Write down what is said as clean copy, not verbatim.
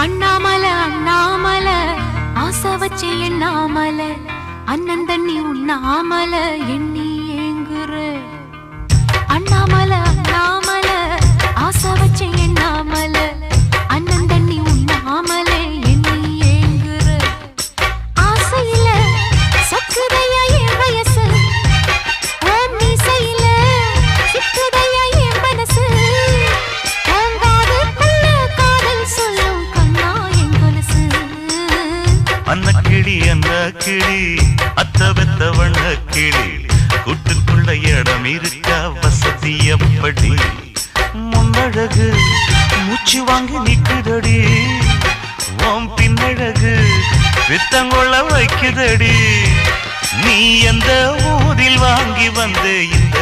அண்ணாமல அண்ணாமல ஆசை வச்சு எண்ணாமல அண்ணன் தண்ணி உண்ணாமல எண்ணி ஏங்குற அண்ணாமல அண்ணாமல ஆசை வச்சு எண்ணாமல அண்ணன் தண்ணி உண்ணாமல எண்ணி ஏங்குற ஆசையில சக்குதையா என் வயசு ஓம் மீசையில சிக்குதையா என் மனசு அன்னக்கிளி அன்ன கிளி அத்த வெத்த வண்ண கிளி கூட்டுக்குள்ள இடம் இருக்கா வசதி எப்படி முன்னழகு மூச்சு வாங்கி நிக்குதடி ஓம் பின்னழகு வித்தங்கொள்ள வைக்குதடி நீ எந்த ஊரில் வாங்கி வந்து இந்த